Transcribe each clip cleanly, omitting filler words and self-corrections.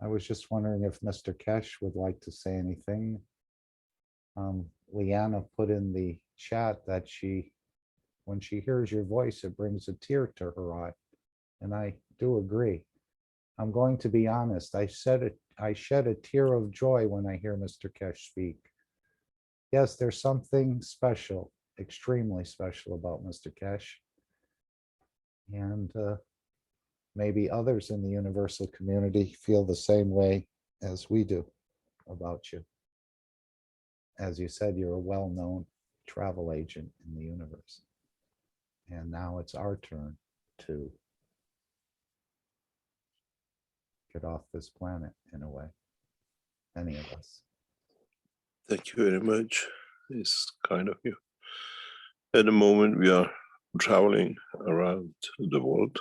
I was just wondering if Mr. Keshe would like to say anything. Leanna put in the chat that when she hears your voice, it brings a tear to her eye. And I do agree. I'm going to be honest. I shed a tear of joy when I hear Mr. Keshe speak. Yes, there's something special, extremely special about Mr. Keshe. And maybe others in the universal community feel the same way as we do about you. As you said, you're a well-known travel agent in the universe. And now it's our turn to get off this planet in a way, any of us. Thank you very much. It's kind of you. At the moment, we are traveling around the world,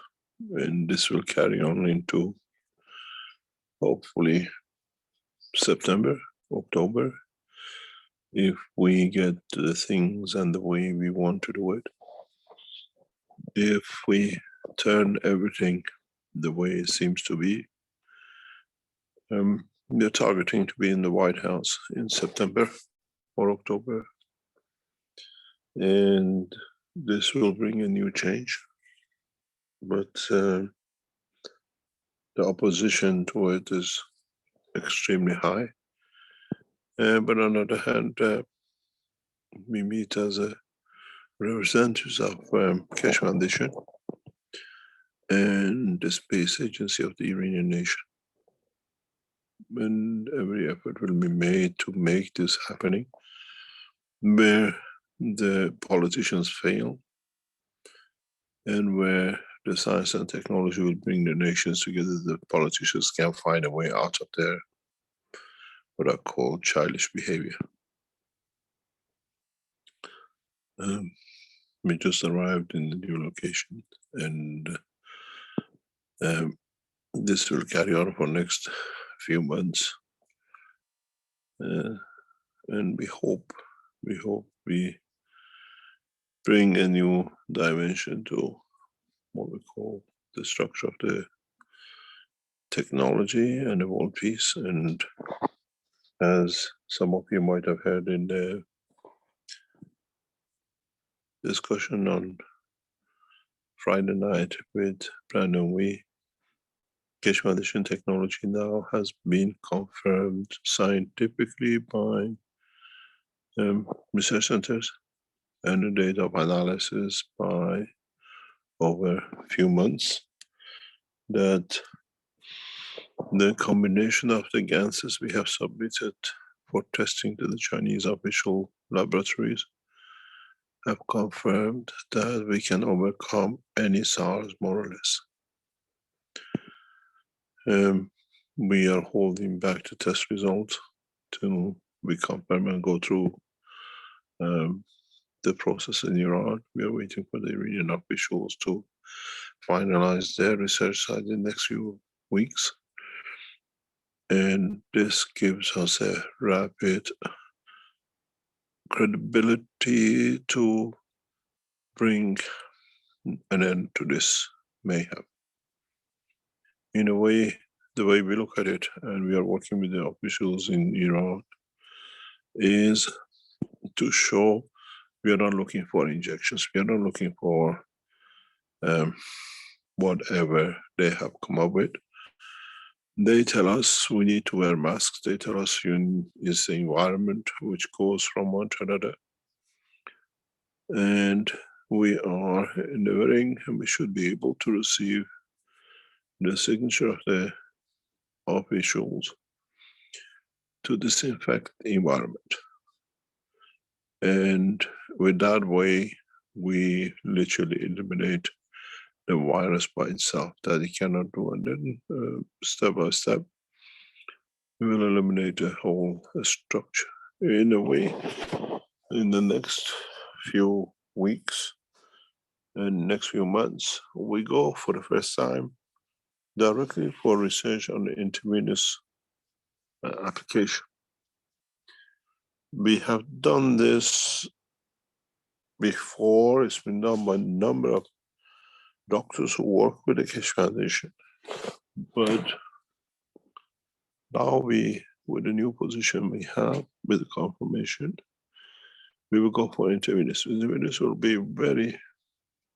and this will carry on into hopefully September, October, if we get the things and the way we want to do it. If we turn everything the way it seems to be, we're targeting to be in the White House in September or October. And this will bring a new change. But the opposition to it is extremely high. But on the other hand, we meet as a representatives of Keshe Foundation and the space agency of the Iranian nation. And every effort will be made to make this happening. Where the politicians fail and where the science and technology will bring the nations together, the politicians can find a way out of their what I call childish behavior. We just arrived in the new location, and this will carry on for next few months. And we hope we bring a new dimension to what we call the structure of the technology and the world peace. And as some of you might have heard in the discussion on Friday night with Brandon Wee, Keshe Foundation technology now has been confirmed scientifically by research centers and the data of analysis by over a few months that the combination of the ganses we have submitted for testing to the Chinese official laboratories have confirmed that we can overcome any SARS more or less. We are holding back the test results till we confirm and go through the process in Iran. We are waiting for the Iranian officials to finalize their research side in the next few weeks. And this gives us a rapid credibility to bring an end to this mayhem. In a way, the way we look at it, and we are working with the officials in Iran, is to show we are not looking for injections. We are not looking for whatever they have come up with. They tell us we need to wear masks. They tell us it's the environment which goes from one to another. And we are endeavoring, and we should be able to receive the signature of the officials to disinfect the environment. And with that way, we literally eliminate the virus by itself that it cannot do. And then step by step, we will eliminate the whole structure. In a way, in the next few weeks and next few months, we go for the first time directly for research on the intravenous application. We have done this before. It's been done by a number of doctors who work with the Keshe Foundation. But Now with the new position we have, with the confirmation, we will go for intermediates. Intermediates will be very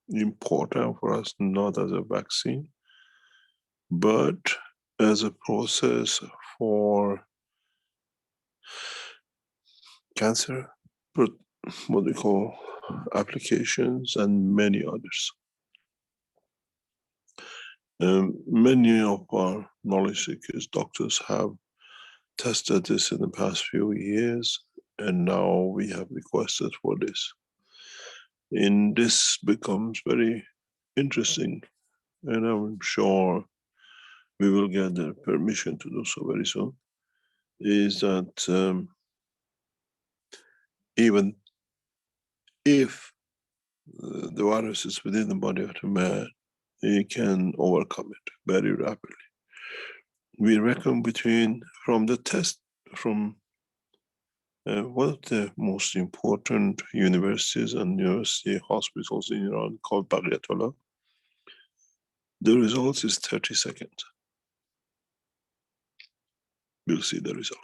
important for us, not as a vaccine, but as a process for cancer, what we call applications, and many others. Many of our knowledge seekers, doctors, have tested this in the past few years, and now we have requested for this. And this becomes very interesting, and I'm sure we will get the permission to do so very soon, is that even if the virus is within the body of the man, he can overcome it very rapidly. We reckon from the test, from one of the most important universities and university hospitals in Iran called Baghdad, the result is 30 seconds. We'll see the result.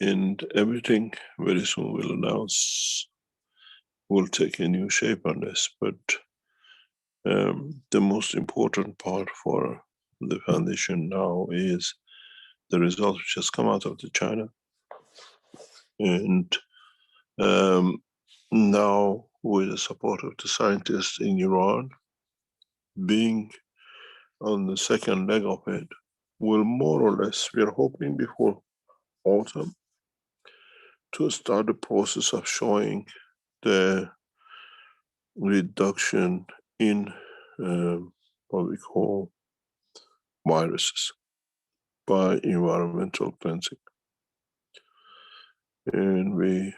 And everything very soon will announce, will take a new shape on this. But the most important part for the foundation now is the result which has come out of the China. And now with the support of the scientists in Iran, being on the second leg of it, will more or less, we are hoping before autumn, to start the process of showing the reduction in what we call viruses by environmental cleansing. And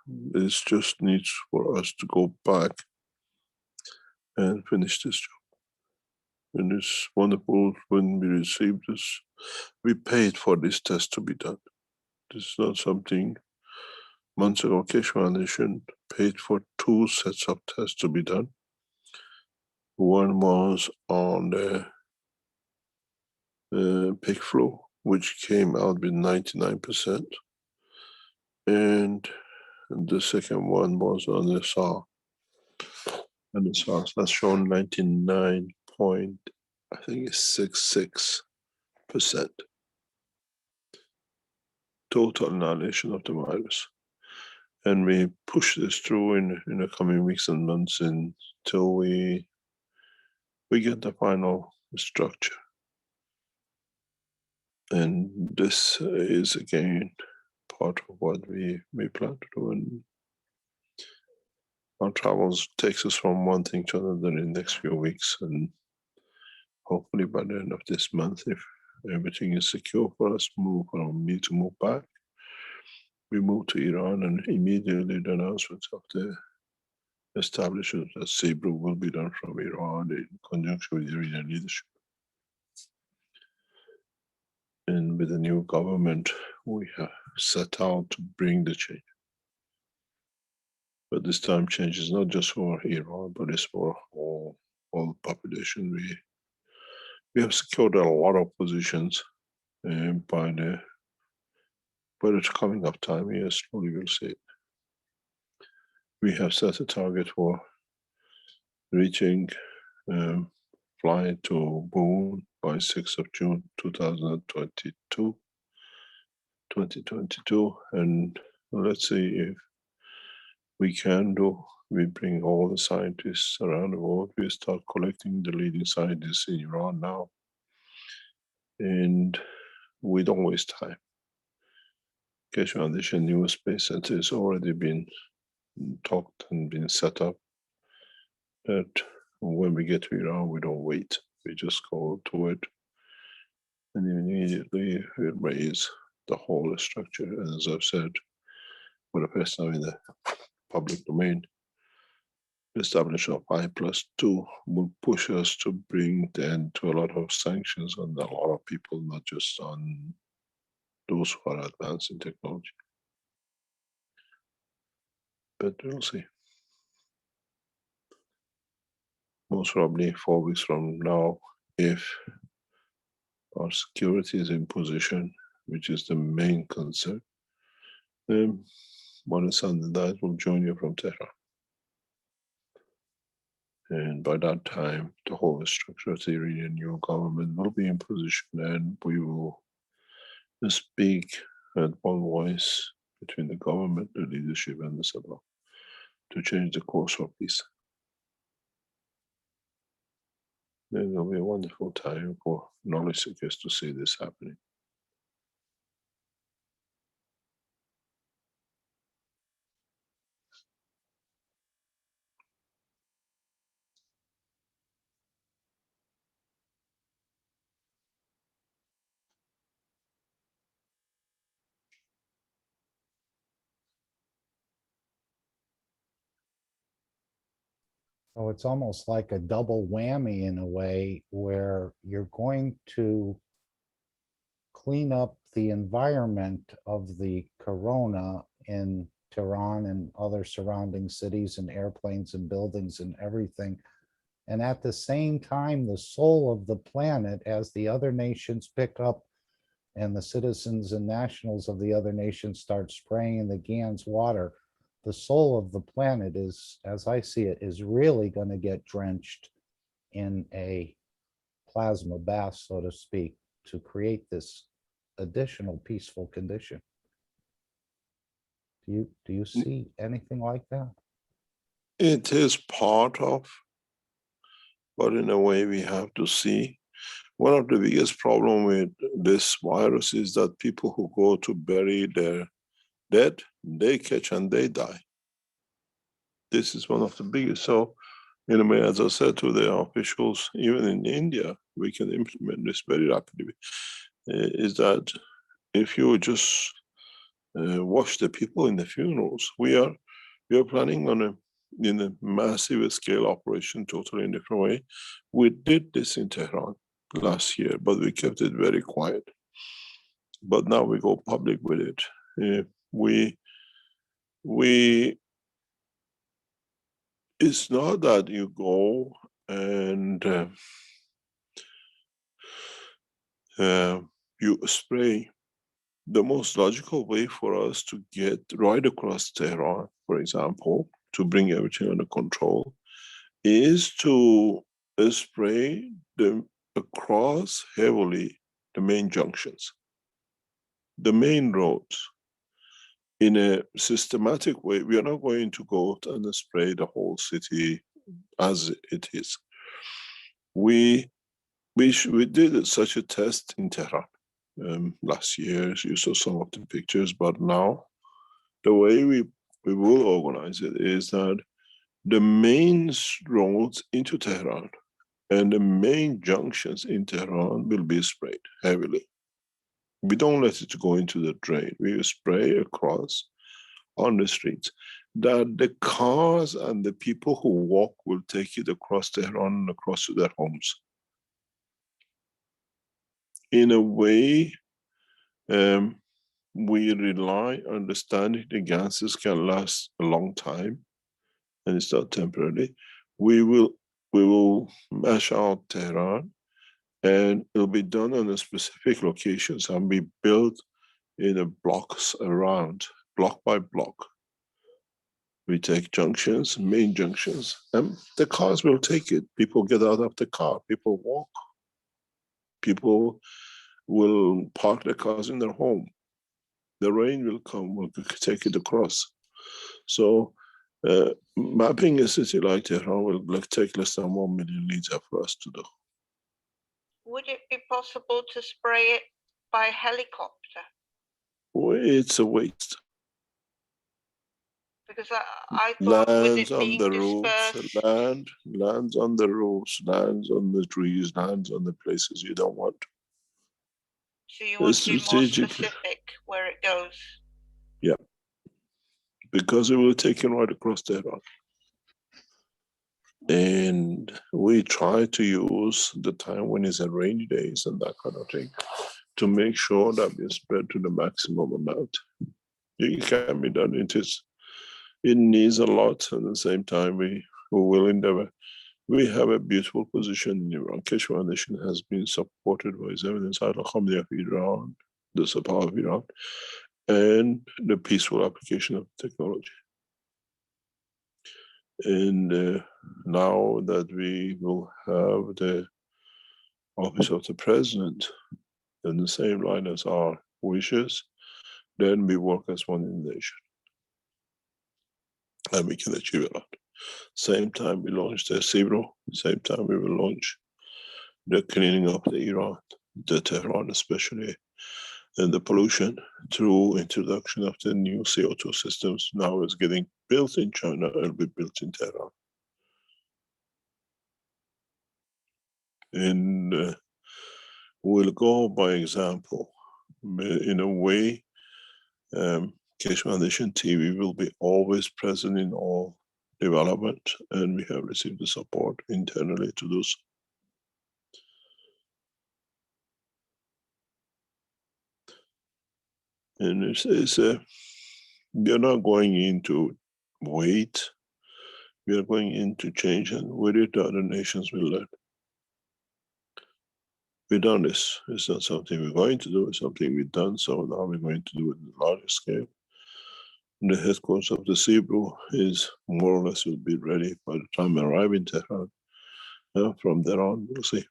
this just needs for us to go back and finish this job. And it's wonderful when we received this. We paid for this test to be done. This is not something. Months ago, Keshe Foundation paid for 2 sets of tests to be done. One was on the pig flu, which came out with 99%. And the second one was on the SARS. And the SARS has shown 99.66% total annihilation of the virus. And we push this through in the coming weeks and months until we get the final structure. And this is again part of what we plan to do. And our travels takes us from one thing to another in the next few weeks, and hopefully by the end of this month, if everything is secure for us, for me to move back, we move to Iran, and immediately the announcement of the establishment of CBRU will be done from Iran in conjunction with Iranian leadership. And with the new government, we have set out to bring the change. But this time change is not just for Iran, but it's for all the population. We have secured a lot of positions by the coming up time. Yes, slowly we'll see it. We have set a target for reaching flight to Boone by 6th of June 2022, and let's see if we can do. We bring all the scientists around the world. We start collecting the leading scientists in Iran now, and we don't waste time. Keshe Foundation new space center has already been talked and been set up, that when we get to Iran, we don't wait. We just go to it, and immediately we raise the whole structure. And as I've said, for the first time in the public domain, the establishment of I+2 will push us to bring the end to a lot of sanctions on a lot of people, not just on those who are advanced in technology. But we'll see. Most probably 4 weeks from now, if our security is in position, which is the main concern. One Sunday night will join you from Tehran. And by that time, the whole structure of the Iranian new government will be in position, and we will speak at one voice between the government, the leadership, and the Sabah to change the course of peace. Then it will be a wonderful time for knowledge seekers to see this happening. So it's almost like a double whammy in a way, where you're going to clean up the environment of the corona in Tehran and other surrounding cities and airplanes and buildings and everything. And at the same time, the soul of the planet, as the other nations pick up and the citizens and nationals of the other nations start spraying in the GAN's water, the soul of the planet is, as I see it, is really going to get drenched in a plasma bath, so to speak, to create this additional peaceful condition. Do you see anything like that? It is part of, but in a way we have to see. One of the biggest problem with this virus is that people who go to bury their dead, they catch and they die. This is one of the biggest. So, in a way, as I said to the officials, even in India, we can implement this very rapidly. Is that if you just watch the people in the funerals, we are planning on in a massive scale operation, totally in a different way. We did this in Tehran last year, but we kept it very quiet. But now we go public with it. It's not that you go and you spray. The most logical way for us to get right across Tehran, for example, to bring everything under control, is to spray them across heavily the main junctions, the main roads, in a systematic way. We are not going to go and spray the whole city as it is. We did such a test in Tehran last year. You saw some of the pictures, but now the way we will organize it is that the main roads into Tehran and the main junctions in Tehran will be sprayed heavily. We don't let it go into the drain. We spray across on the streets, that the cars and the people who walk will take it across Tehran and across to their homes. In a way, we rely on understanding the gases can last a long time and it's not temporary. We will mash out Tehran, and it'll be done on a specific locations and be built in a blocks around, block by block. We take junctions, main junctions, and the cars will take it. People get out of the car, people walk. People will park their cars in their home. The rain will come, we'll take it across. So mapping a city like Tehran will take less than 1 million liters for us to do. Would it be possible to spray it by helicopter? It's a waste. Because I thought with Lands it on being the roofs, dispersed, lands on the roofs, lands on the trees, lands on the places you don't want. so you want to be more specific where it goes. Yeah, because it will take you right across Tehran. And we try to use the time when it's a rainy days and that kind of thing to make sure that we spread to the maximum amount. It can be done. It needs a lot. At the same time, we will endeavor. We have a beautiful position in Iran. Keshe Foundation has been supported by His Eminence Ayatollah Khamenei of Iran, the support of Iran, and the peaceful application of technology. And now that we will have the office of the president in the same line as our wishes, then we work as one nation. And we can achieve a lot. Same time we launch the Sibro, same time we will launch the cleaning up the Iran, the Tehran especially, and the pollution through introduction of the new CO2 systems now is getting built in China and will be built in Tehran. And we'll go by example. In a way, Keshe Foundation TV will be always present in all development, and we have received the support internally to do so. And we are not going into wait, we are going into change, and with it the other nations will learn. We've done this. It's not something we're going to do, it's something we've done, so now we're going to do it on a larger scale. And the headquarters of the Sibru is more or less will be ready by the time I arrive in Tehran. From there on, we'll see.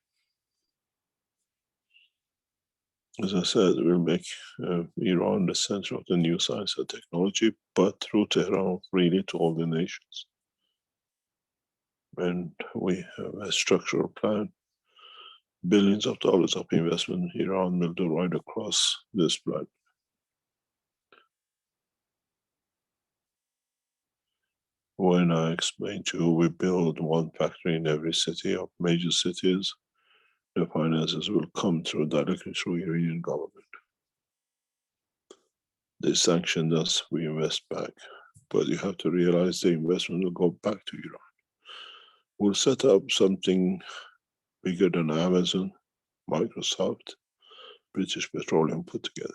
As I said, we'll make Iran the center of the new science and technology, but through Tehran, really to all the nations. And we have a structural plan, billions of dollars of investment Iran will do right across this planet. When I explained to you, we build one factory in every city of major cities, the finances will come through directly through Iranian government. They sanctioned us, we invest back. But you have to realize the investment will go back to Iran. We'll set up something bigger than Amazon, Microsoft, British Petroleum put together,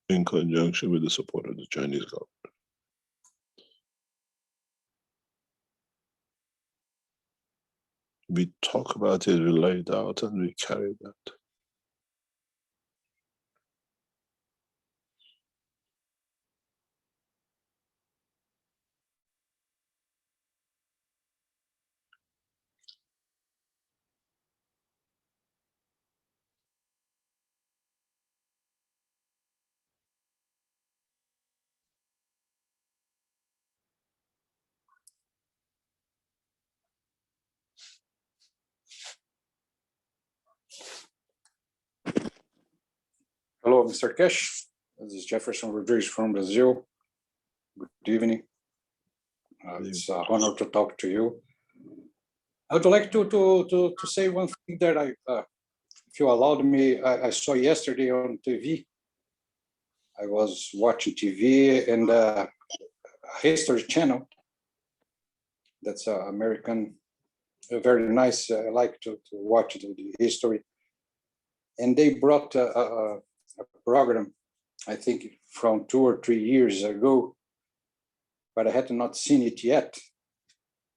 in conjunction with the support of the Chinese government. We talk about it, we lay it out, and we carry that. Hello, Mr. Keshe. This is Jefferson Rodriguez from Brazil. Good evening. It's an honor to talk to you. I would like to say one thing that if you allowed me, I saw yesterday on TV. I was watching TV and History Channel. That's American, very nice. I like to watch the history. And they brought a program, I think from 2 or 3 years ago, but I had not seen it yet.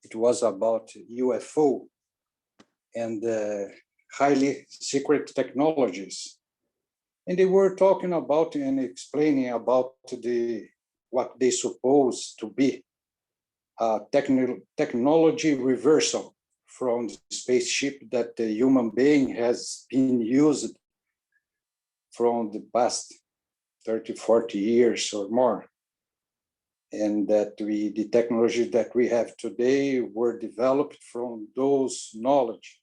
It was about UFO and highly secret technologies. And they were talking about and explaining about what they suppose to be technology reversal from the spaceship that the human being has been used from the past 30, 40 years or more. And that the technology that we have today were developed from those knowledge.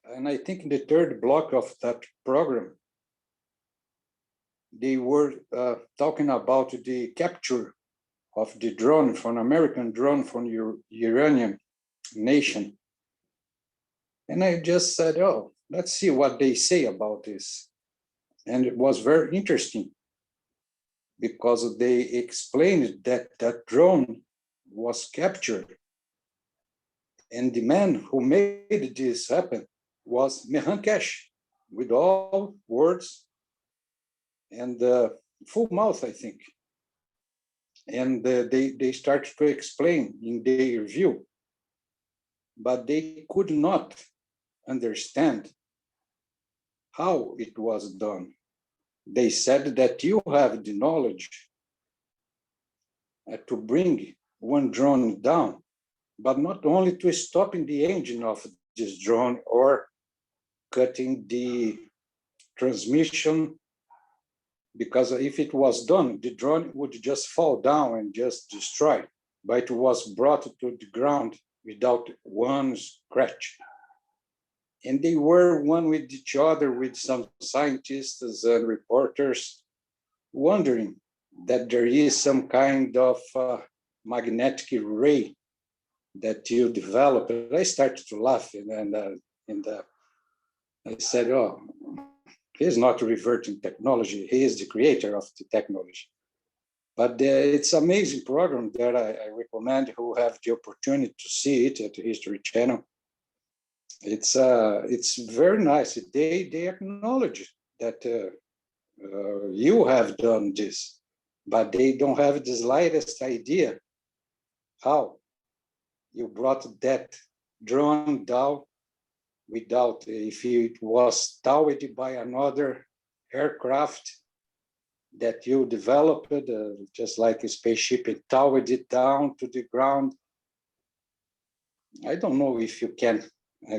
And I think in the third block of that program, they were talking about the capture of the drone, from American drone from Iranian nation. And I just said, oh, let's see what they say about this. And it was very interesting because they explained that that drone was captured. And the man who made this happen was Keshe, with all words and full mouth, I think. and they started to explain in their view, but they could not understand how it was done. They said that you have the knowledge to bring one drone down, but not only to stopping the engine of this drone or cutting the transmission, because if it was done, the drone would just fall down and just destroy, but it was brought to the ground without one scratch. And they were one with each other, with some scientists and reporters, wondering that there is some kind of magnetic ray that you develop. And I started to laugh, and I said, "Oh, he is not reverting technology. He is the creator of the technology." But it's an amazing program that I recommend who have the opportunity to see it at the History Channel. It's very nice. They acknowledge that you have done this, but they don't have the slightest idea how you brought that drone down without, if it was towed by another aircraft that you developed, just like a spaceship, and towed it down to the ground. I don't know if you can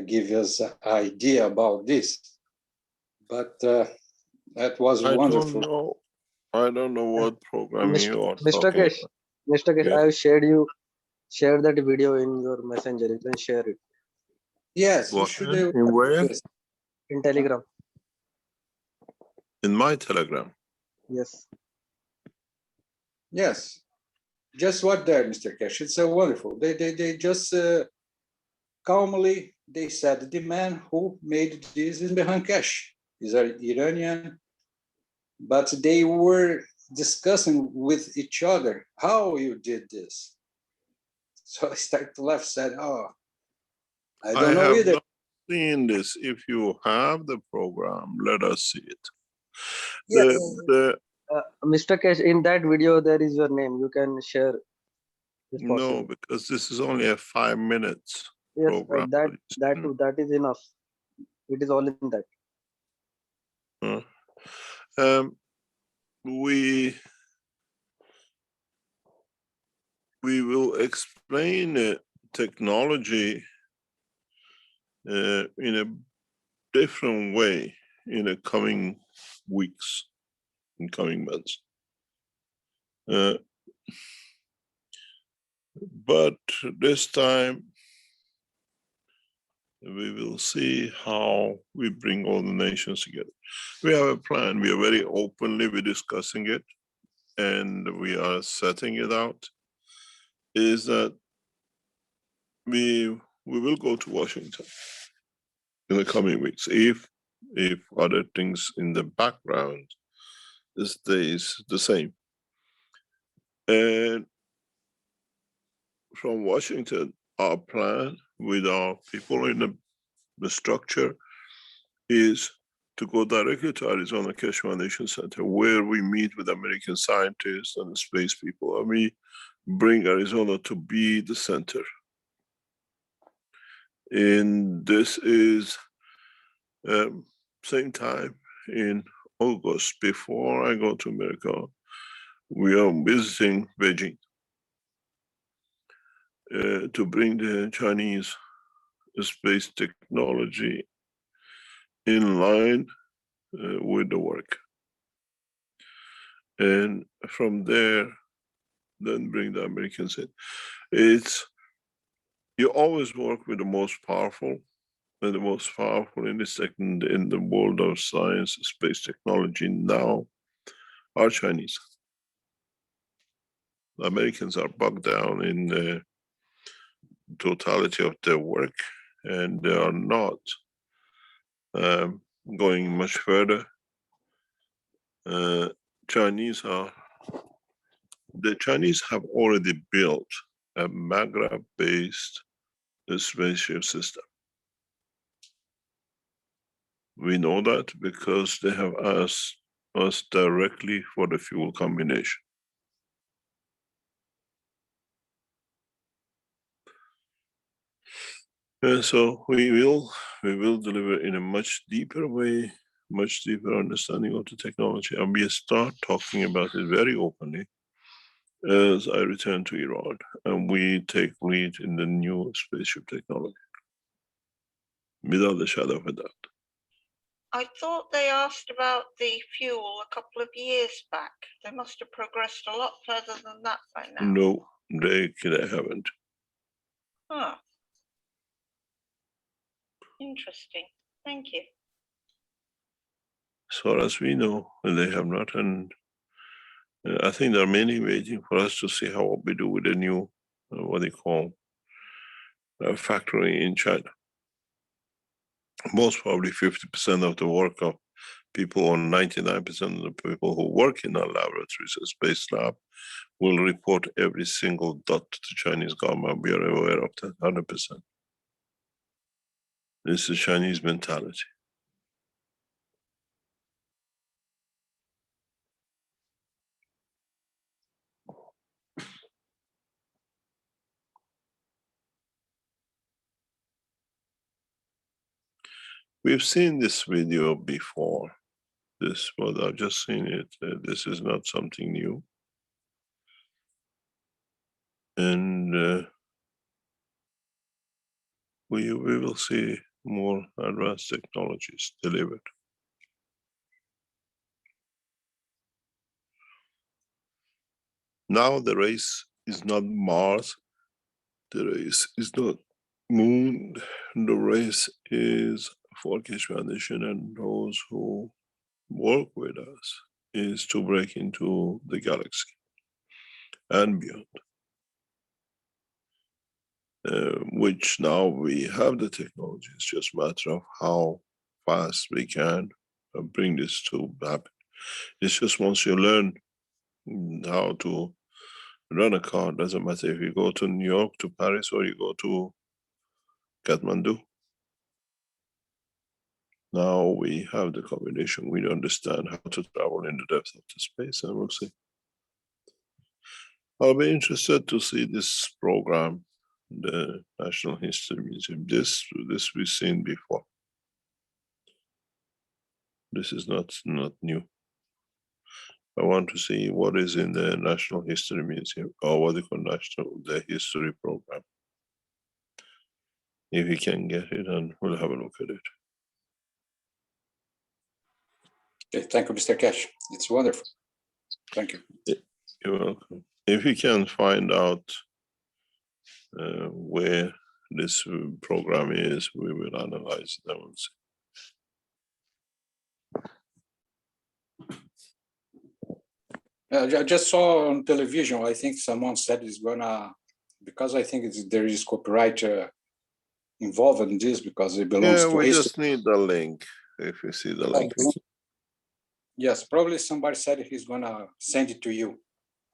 give us an idea about this, but that was wonderful. I don't know what program Mr. you are Mr. talking Kesh, about. Mr. Kesh, Yeah. I have shared that video in your messenger. You can share it Yes, you What? should. In where? Yes. in Telegram. In my Telegram. Yes. Yes, just what there, Mr. Keshe. It's wonderful. They just calmly, they said, the man who made this is Behan Keshe. He's an Iranian, but they were discussing with each other how you did this. So I started to laugh, said, "Oh, I don't know have either." not seen this. If you have the program, let us see it. Yeah, The Mr. Kesh, in that video there is your name. You can share if no, possible. because this is only a 5 minutes Yes, program. that is enough. It is all in that. We will explain technology in a different way in the coming weeks, in coming months. But this time, we will see how we bring all the nations together. We have a plan. We are very openly discussing it, and we are setting it out. Is that we will go to Washington in the coming weeks if other things in the background stays the same. And from Washington, our plan with our people in the structure is to go directly to Arizona Keshe Foundation Center, where we meet with American scientists and space people, and we bring Arizona to be the center. And this is same time in August, before I go to America, we are visiting Beijing to bring the Chinese space technology in line with the work. And from there, then bring the Americans in. You always work with the most powerful, and the most powerful in the world of science, space technology now are Chinese. The Americans are bogged down in the totality of their work, and they are not going much further. The Chinese have already built a Maghreb-based spaceship system. We know that because they have asked us directly for the fuel combination. So we will deliver in a much deeper way, much deeper understanding of the technology, and we start talking about it very openly as I return to Iran, and we take lead in the new spaceship technology, without a shadow of a doubt. I thought they asked about the fuel a couple of years back. They must have progressed a lot further than that by now. No, they haven't. Huh. Interesting. Thank you. As far as we know, they have not, and I think there are many waiting for us to see how what we do with the new, what they call, factory in China. Most probably 50% of the work of people, or 99% of the people who work in our laboratories, a space lab, will report every single dot to the Chinese government. We are aware of that 100%. This is the Chinese mentality. We've seen this video before. This, but I've just seen it. This is not something new. And we will see more advanced technologies delivered. Now the race is not Mars, the race is not Moon, the race is for Keshe Foundation and those who work with us is to break into the galaxy and beyond. Which now we have the technology. It's just a matter of how fast we can bring this to happen. It's just once you learn how to run a car, doesn't matter if you go to New York, to Paris, or you go to Kathmandu. Now we have the combination. We understand how to travel in the depth of the space, and we'll see. I'll be interested to see this program, the National History Museum. This we've seen before. This is not new. I want to see what is in the National History Museum, or what they call the history program. If we can get it, and we'll have a look at it. Okay, thank you, Mr. Keshe. It's wonderful. Thank you. You're welcome. If you can find out where this program is, we will analyze it and we'll see. I just saw on television, I think someone said it's gonna, because I think there is copyright involved in this, because it belongs to we history. just need the link. If you see the link. Yes, probably somebody said he's gonna send it to you.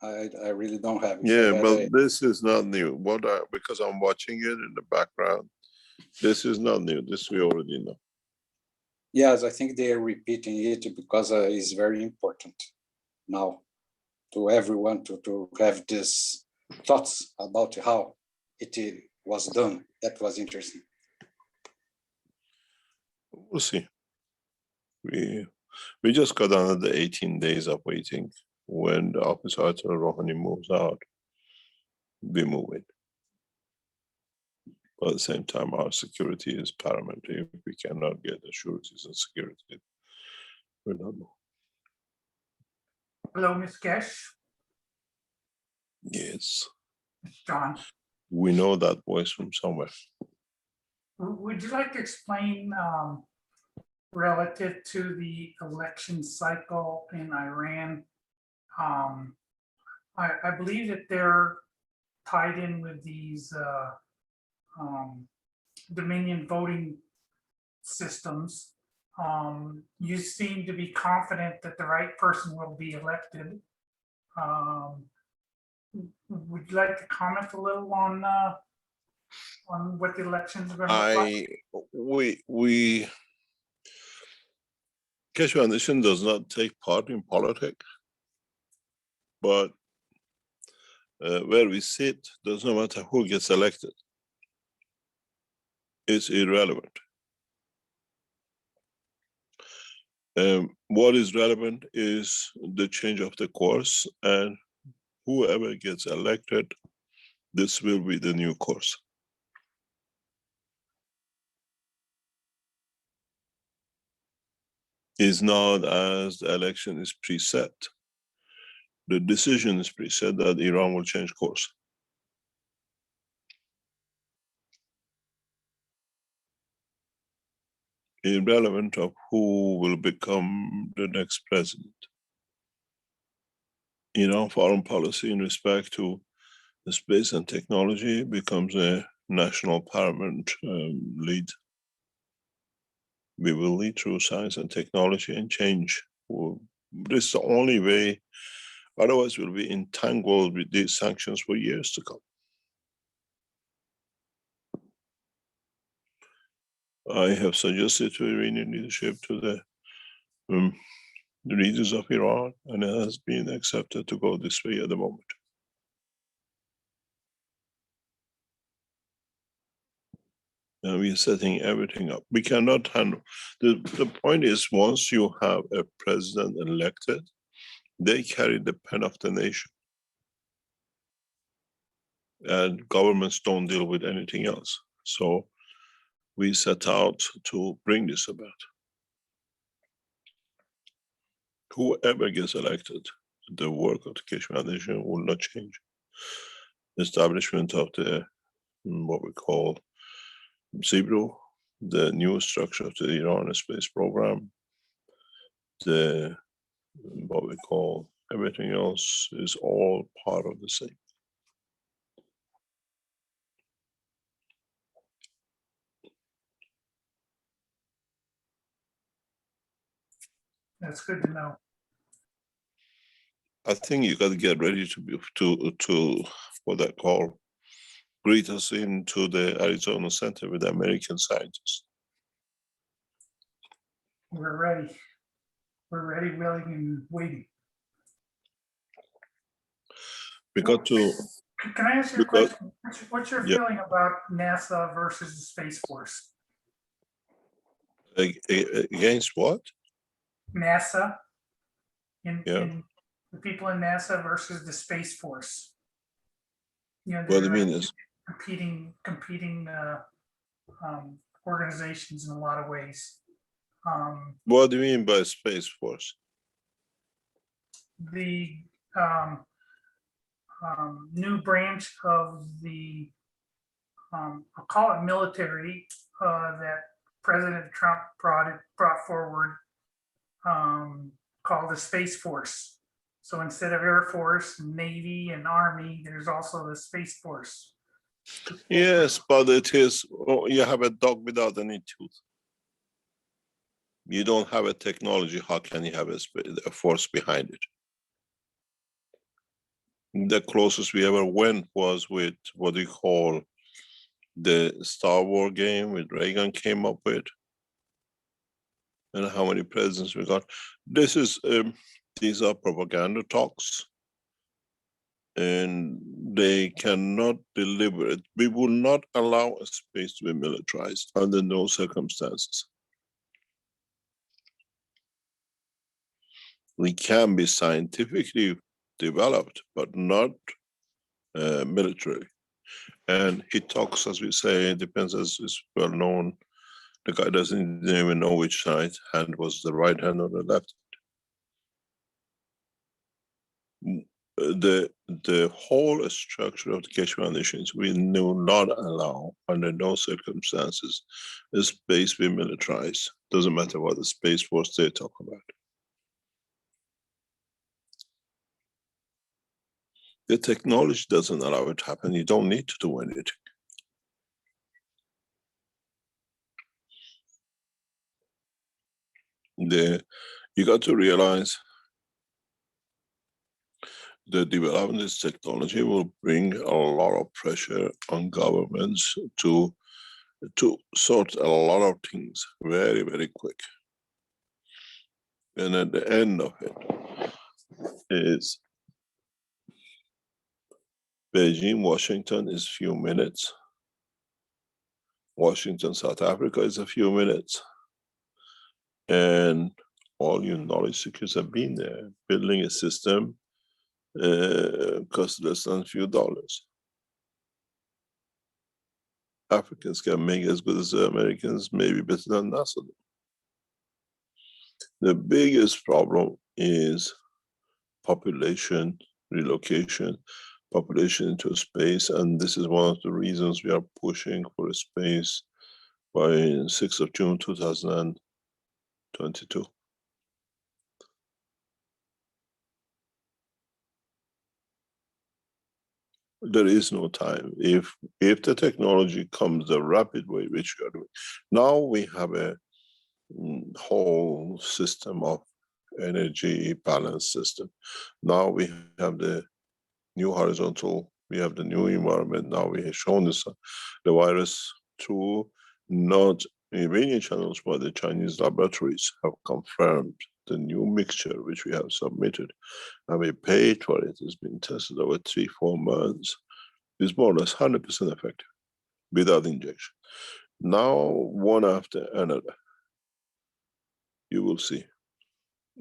I really don't have it. Yeah, but this is not new. Because I'm watching it in the background, this is not new. This we already know. Yes, I think they are repeating it because it's very important now to everyone to have this thoughts about how it was done. That was interesting. We'll see. We just got another 18 days of waiting. When the Office Author Rouhani moves out, we move it. But at the same time, our security is paramount. If we cannot get assurances and security, we're not moving. Hello, Ms. Keshe. Yes. It's John. We know that voice from somewhere. Would you like to explain relative to the election cycle in Iran? I believe that they're tied in with these Dominion voting systems. You seem to be confident that the right person will be elected. Would you like to comment a little on what the elections are going to look like? Keshe Foundation does not take part in politics, but where we sit does not matter who gets elected. is irrelevant. What is relevant is the change of the course, and whoever gets elected, this will be the new course. Is not as the election is preset. The decision is preset that Iran will change course. Irrelevant of who will become the next president. Iran foreign policy in respect to the space and technology becomes a national paramount lead. We will lead through science and technology and change. This is the only way, otherwise we'll be entangled with these sanctions for years to come. I have suggested to Iranian leadership, to the leaders of Iran, and it has been accepted to go this way at the moment. And we are setting everything up. We cannot handle, the point is, once you have a president elected, they carry the pen of the nation. And governments don't deal with anything else. So we set out to bring this about. Whoever gets elected, the work of the Keshe Foundation will not change. Establishment of the, what we call Zibro, the new structure of the Iran space program, the, what we call, everything else is all part of the same. That's good to know. I think you got to get ready to be to what they call greet us into the Arizona Center with American scientists. We're ready. We're ready, willing, and waiting. We got to. Can I ask you a because- question? What's your Yeah. feeling about NASA versus the Space Force? Against what? NASA Yeah. in the people in NASA versus the Space Force. You know, What do you they're mean is? competing organizations in a lot of ways. What do you mean by Space Force? The new branch of the, I'll call it military, that President Trump brought forward, called the Space Force. So instead of Air Force, Navy, and Army, there's also the Space Force. Yes, but it is, you have a dog without any tooth. You don't have a technology, how can you have a force behind it? The closest we ever went was with what you call the Star Wars game, with Reagan came up with, and how many presidents we got. This is, these are propaganda talks, and they cannot deliver it. We will not allow a space to be militarized under no circumstances. We can be scientifically developed, but not militarily. And he talks, as we say, it depends, as is well known. The guy didn't even know which side hand was the right hand or the left. The whole structure of the Keshe Foundations, we do not allow, under no circumstances, the space be militarized. Doesn't matter what the Space Force they talk about. The technology doesn't allow it to happen. You don't need to do anything. You got to realize the development of this technology will bring a lot of pressure on governments to sort a lot of things very, very quick. And at the end of it is Beijing, Washington is few minutes. Washington, South Africa is a few minutes. And all your knowledge seekers have been there. Building a system costs less than a few dollars. Africans can make as good as the Americans, maybe better than NASA. The biggest problem is population relocation, population into space, and this is one of the reasons we are pushing for space by 6th of June 2022. There is no time. If the technology comes the rapid way, which we are doing, now we have a whole system of energy balance system. Now we have the new horizontal, we have the new environment. Now we have shown this, the virus through not Iranian channels, but the Chinese laboratories have confirmed the new mixture which we have submitted, and we paid for it. It's been tested over 3-4 months. It's more or less 100% effective without injection. Now, one after another, you will see,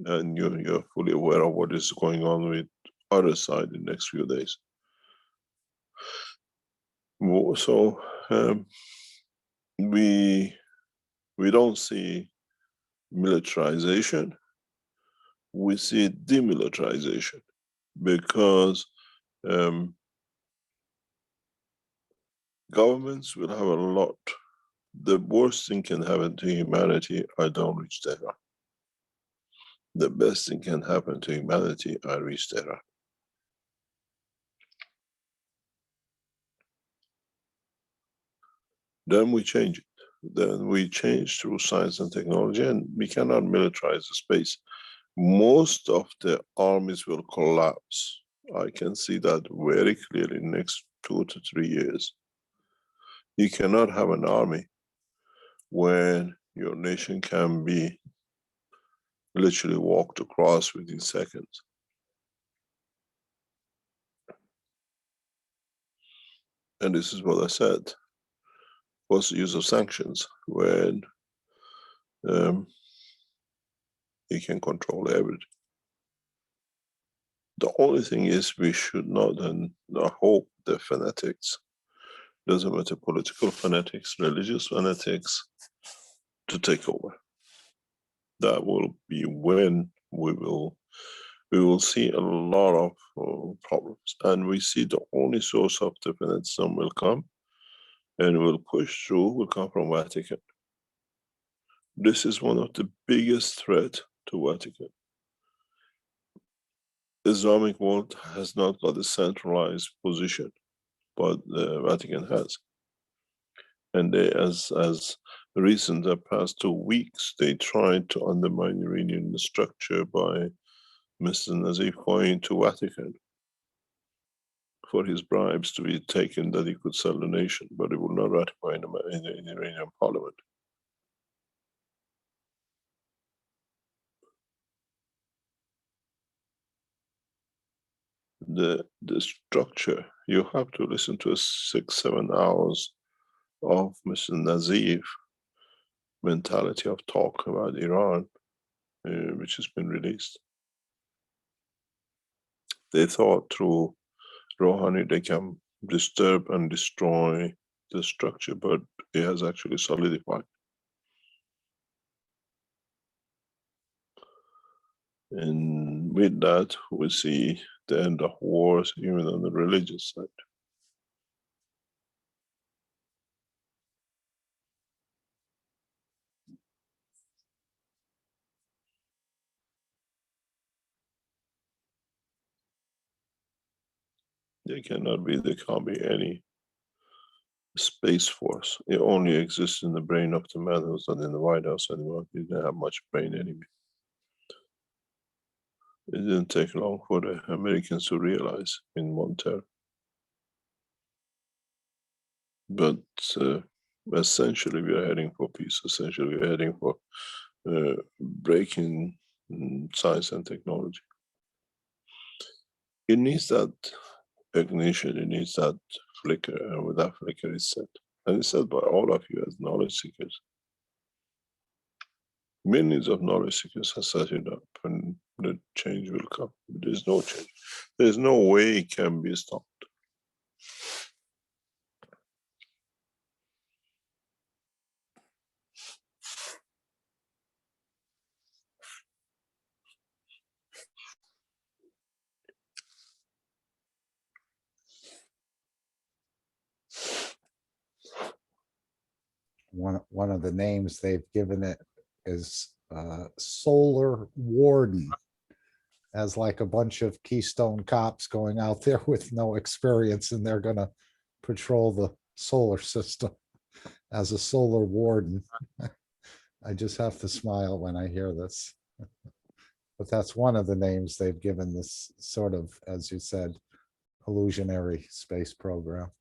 and you're fully aware of what is going on with other side in the next few days. So we don't see militarization, we see demilitarization, because governments will have a lot. The worst thing can happen to humanity, I don't reach Tehran. The best thing can happen to humanity, I reach Tehran. Then we change it. Then we change through science and technology, and we cannot militarize the space. Most of the armies will collapse. I can see that very clearly in the next 2 to 3 years. You cannot have an army when your nation can be literally walked across within seconds. And this is what I said. What's the use of sanctions when you can control everything? The only thing is we should not, and I hope the fanatics, doesn't matter political fanatics, religious fanatics, to take over. That will be when we will see a lot of problems. And we see the only source of the fanaticism will come and will push through, will come from Vatican. This is one of the biggest threat to Vatican. Islamic world has not got a centralized position, but the Vatican has. And they, as recent the past 2 weeks, they tried to undermine Iranian structure by Mr. Nazif going to Vatican for his bribes to be taken that he could sell the nation, but he would not ratify in the Iranian parliament. The structure, you have to listen to 6-7 hours of Mr. Nazif mentality of talk about Iran, which has been released. They thought through Rouhani they can disturb and destroy the structure, but it has actually solidified. And with that, we see the end of wars, even on the religious side. There cannot be, there can't be any space force. It only exists in the brain of the man who's not in the White House anymore. He didn't have much brain anyway. It didn't take long for the Americans to realize in one term. But essentially we are heading for peace. Essentially we are heading for breaking science and technology. It needs that ignition, it needs that flicker, and with that flicker it's set. And it's said by all of you as knowledge seekers. Millions of knowledge seekers have set it up, and the change will come. There's no change. There's no way it can be stopped. One of the names they've given it is Solar Warden, as like a bunch of Keystone cops going out there with no experience, and they're gonna patrol the solar system as a solar warden. I just have to smile when I hear this. But that's one of the names they've given this sort of, as you said, illusionary space program.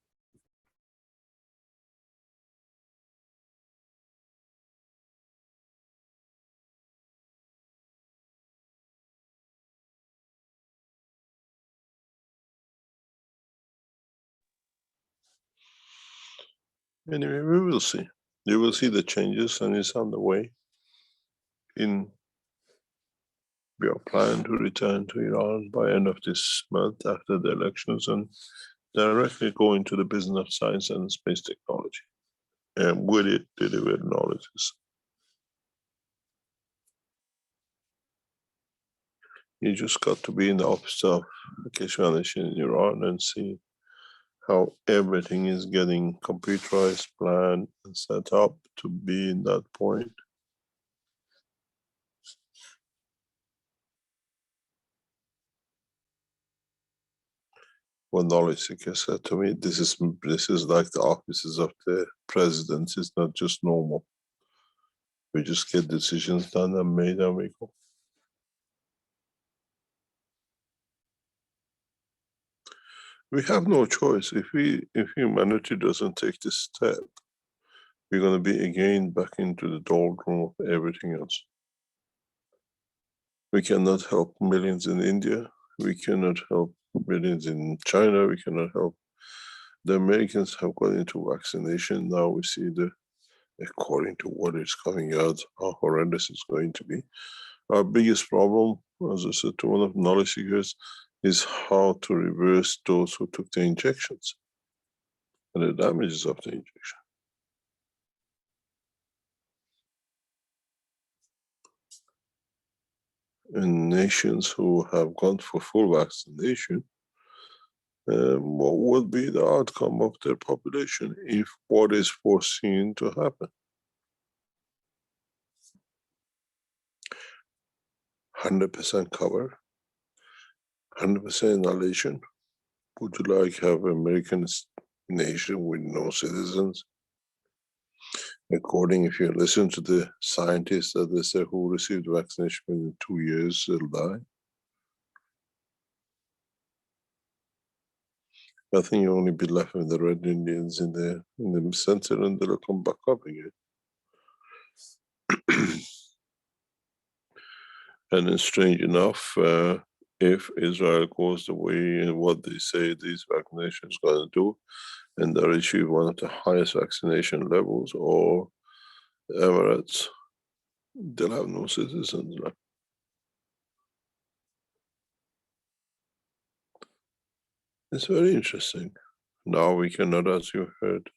Anyway, we will see. You will see the changes, and it's on the way. We are planning to return to Iran by end of this month after the elections, and directly go into the business of science and space technology, and with it deliver knowledges. You just got to be in the office of Keshe in Iran and see how everything is getting computerized, planned, and set up to be in that point. One knowledge seeker said to me, this is like the offices of the president. It's not just normal. We just get decisions done and made, and we go. We have no choice. If humanity doesn't take this step, we're going to be again back into the doldrum of everything else. We cannot help millions in India. We cannot help millions in China. We cannot help. The Americans have got into vaccination. Now we see according to what is coming out, how horrendous it's going to be. Our biggest problem, as I said to one of the knowledge seekers, is how to reverse those who took the injections and the damages of the injection. In nations who have gone for full vaccination, what would be the outcome of their population if what is foreseen to happen? 100% cover, 100% inhalation. Would you like to have an American nation with no citizens? According, if you listen to the scientists that they say who received vaccination in 2 years, they'll die. I think you'll only be left with the Red Indians in the center, and they'll come back up again. And then strange enough, if Israel goes the way and what they say these vaccinations going to do, and they achieve one of the highest vaccination levels, or the Emirates, they'll have no citizens left. It's very interesting. Now we cannot, as you heard,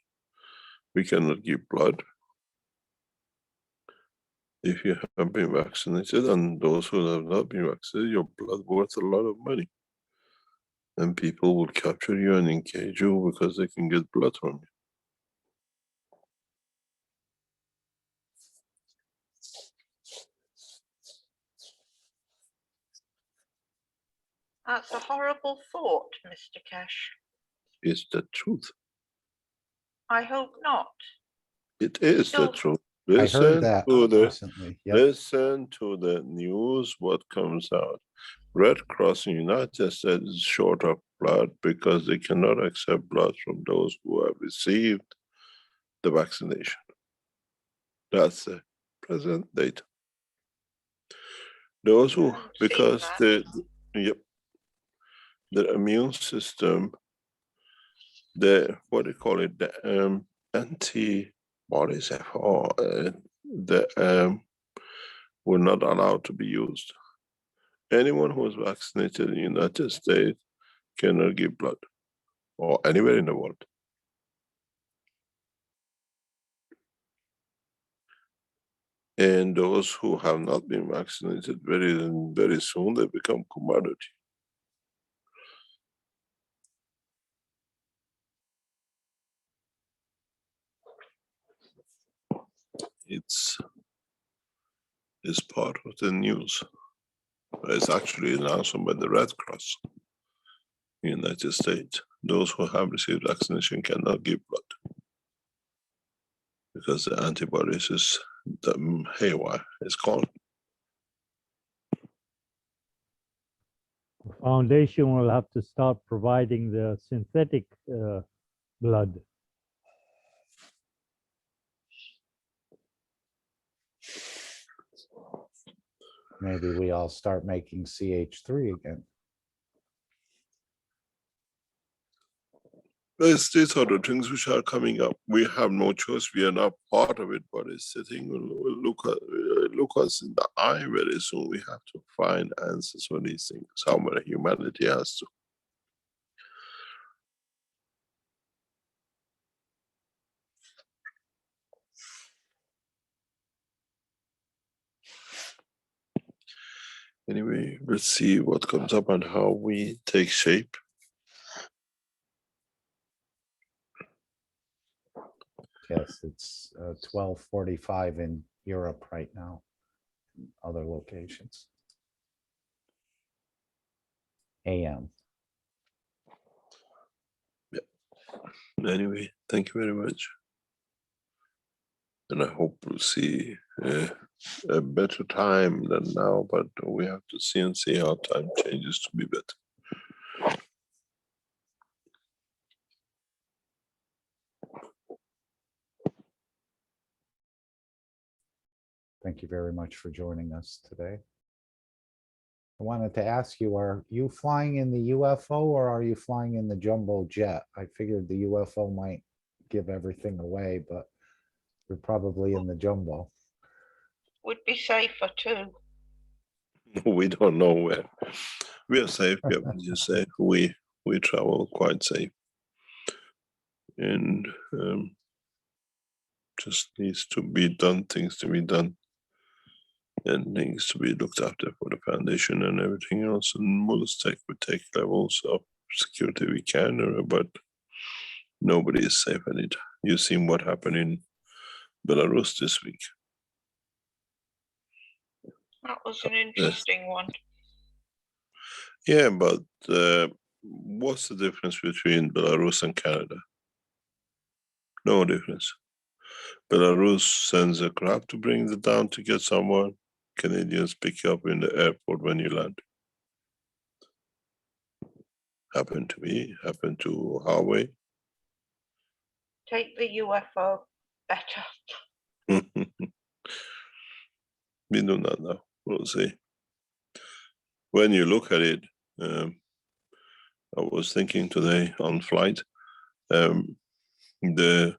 we cannot give blood if you have been vaccinated, and those who have not been vaccinated, your blood worth a lot of money. And people will capture you and engage you because they can get blood from you. That's a horrible thought, Mr. Keshe. It's the truth. I hope not. It is the Still- truth. I heard that recently. Yep. Listen to the news, what comes out. Red Cross in the United States is short of blood because they cannot accept blood from those who have received the vaccination. That's the present data. Those who, I've seen because that. the immune system, what do you call it, the antibodies were not allowed to be used. Anyone who is vaccinated in the United States cannot give blood, or anywhere in the world. And those who have not been vaccinated, very soon they become commodity. It's part of the news. It's actually announced by the Red Cross in the United States. Those who have received vaccination cannot give blood because the antibodies is haywire. It's gone. The foundation will have to start providing the synthetic blood. Maybe we all start making CH3 again. These are the things which are coming up. We have no choice. We are not part of it, but it's sitting. Will look us in the eye very soon. We have to find answers for these things. How much humanity has to. Anyway, let's see what comes up and how we take shape. Yes, it's 12:45 in Europe right now, in other locations. AM. Anyway, thank you very much. And I hope we'll see a better time than now, but we have to see and see how time changes to be better. Thank you very much for joining us today. I wanted to ask you, are you flying in the UFO or are you flying in the jumbo jet? I figured the UFO might give everything away, but you're probably in the jumbo. Would be safer too. We don't know where. We are safe, yeah, you say. We travel quite safe. And just needs to be done, things to be done. And things to be looked after for the foundation and everything else. And we'll take levels of security we can, but nobody is safe in it. You've seen what happened in Belarus this week. That was an interesting one. Yeah, but what's the difference between Belarus and Canada? No difference. Belarus sends a craft to bring it down to get someone. Canadians pick you up in the airport when you land. Happened to me, happened to Huawei. Take the UFO better. We do not know. We'll see. When you look at it, I was thinking today on flight, the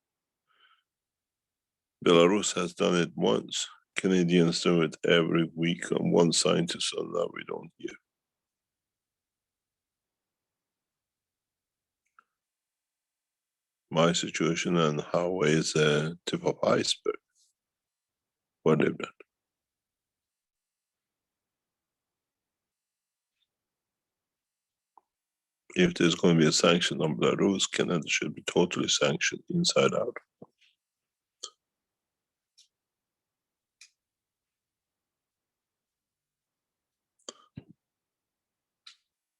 Belarus has done it once. Canadians do it every week on one scientist, so now we don't hear. My situation and Huawei is a tip of iceberg. What they've done. If there's going to be a sanction on Belarus, Canada should be totally sanctioned inside out.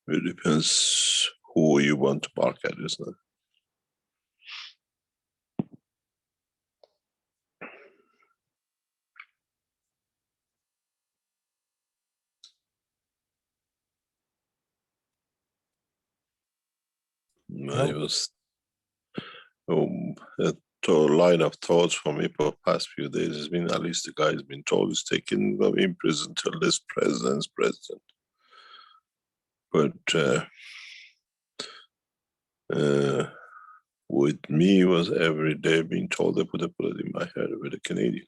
It depends who you want to bark at, isn't it? I was a line of thoughts for me for the past few days has been, at least the guy has been told he's taken in prison till this president's president. But With me was every day being told they put a bullet in my head with the Canadians.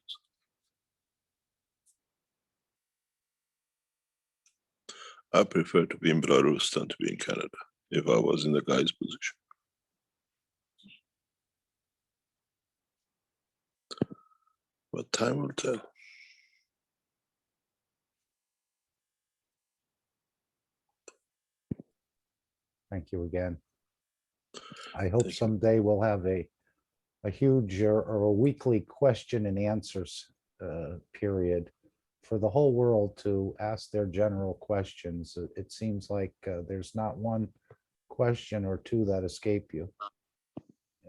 I prefer to be in Belarus than to be in Canada if I was in the guy's position. But time will tell. Thank you again. I hope Thank you. someday we'll have a huge or a weekly question and answers period for the whole world to ask their general questions. It seems like there's not one question or two that escape you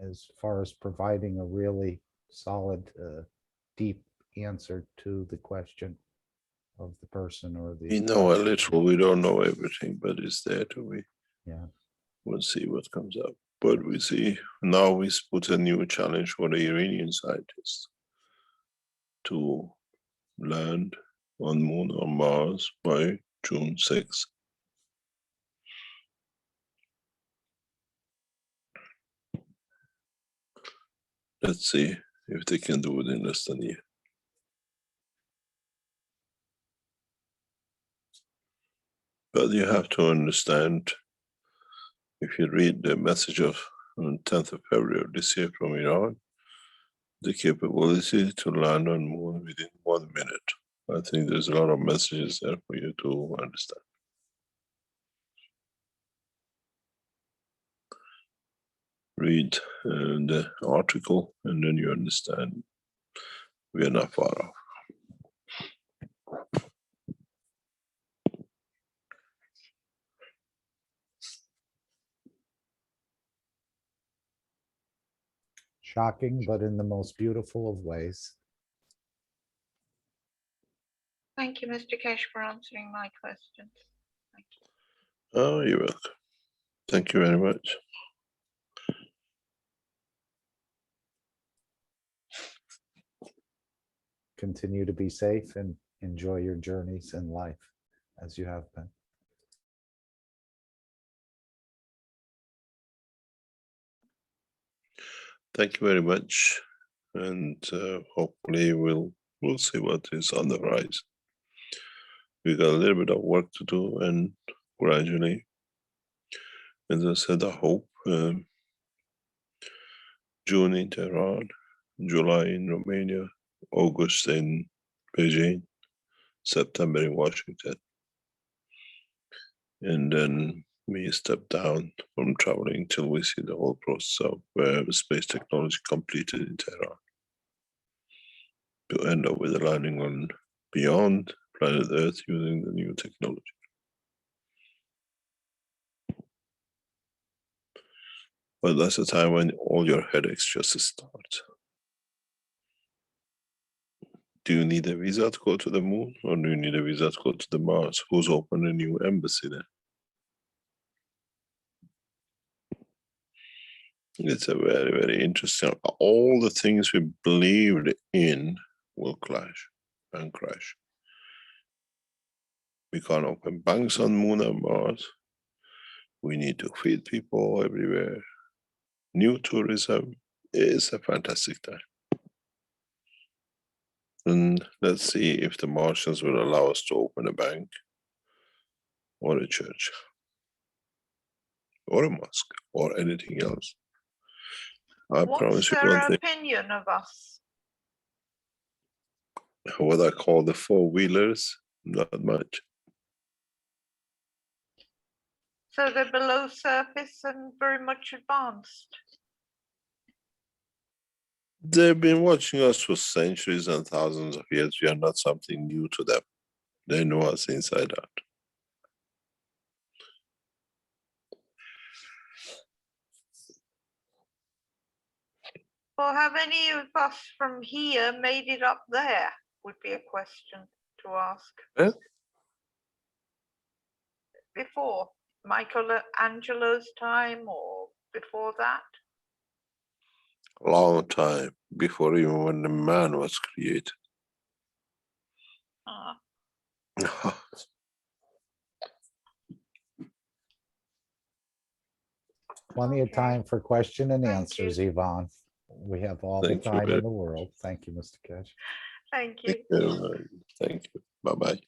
as far as providing a really solid, deep answer to the question of the person or the. We know a little, we don't know everything, but it's there to we. Yeah. We'll see what comes up. But we see now we put a new challenge for the Iranian scientists to land on Moon or Mars by June 6th. Let's see if they can do it in less than a year. But you have to understand, if you read the message of on 10th of February of this year from Iran, the capability to land on Moon within 1 minute. I think there's a lot of messages there for you to understand. Read the article and then you understand we are not far off. Shocking, but in the most beautiful of ways. Thank you, Mr. Keshe, for answering my questions. Thank you. Oh, you're welcome. Thank you very much. Continue to be safe and enjoy your journeys in life as you have been. Thank you very much. And hopefully we'll see what is on the rise. We got a little bit of work to do, and gradually, as I said, I hope June in Tehran, July in Romania, August in Beijing, September in Washington. And then we step down from traveling till we see the whole process of space technology completed in Tehran. To end up with a landing on beyond planet Earth using the new technology. But that's the time when all your headaches just start. Do you need a visa to go to the moon, or do you need a visa to go to the Mars? Who's opened a new embassy there? It's a very, very interesting. All the things we believed in will clash and crash. We can't open banks on Moon and Mars. We need to feed people everywhere. New tourism is a fantastic time. And let's see if the Martians will allow us to open a bank or a church or a mosque or anything else. I promise What's you their one thing. opinion of us? What I call the four-wheelers, not much. So they're below surface and very much advanced. They've been watching us for centuries and thousands of years. We are not something new to them. They know us inside out. Well, have any of us from here made it up there? Would be a question to ask. Eh? Before Michelangelo's time or before that? Long time before even when the man was created. Plenty of Okay. time for question and Thank answers, Yvonne. We have all the Thank you, time Ed. in the world. Thank you, Mr. Keshe. Thank you. Thank you. Bye-bye.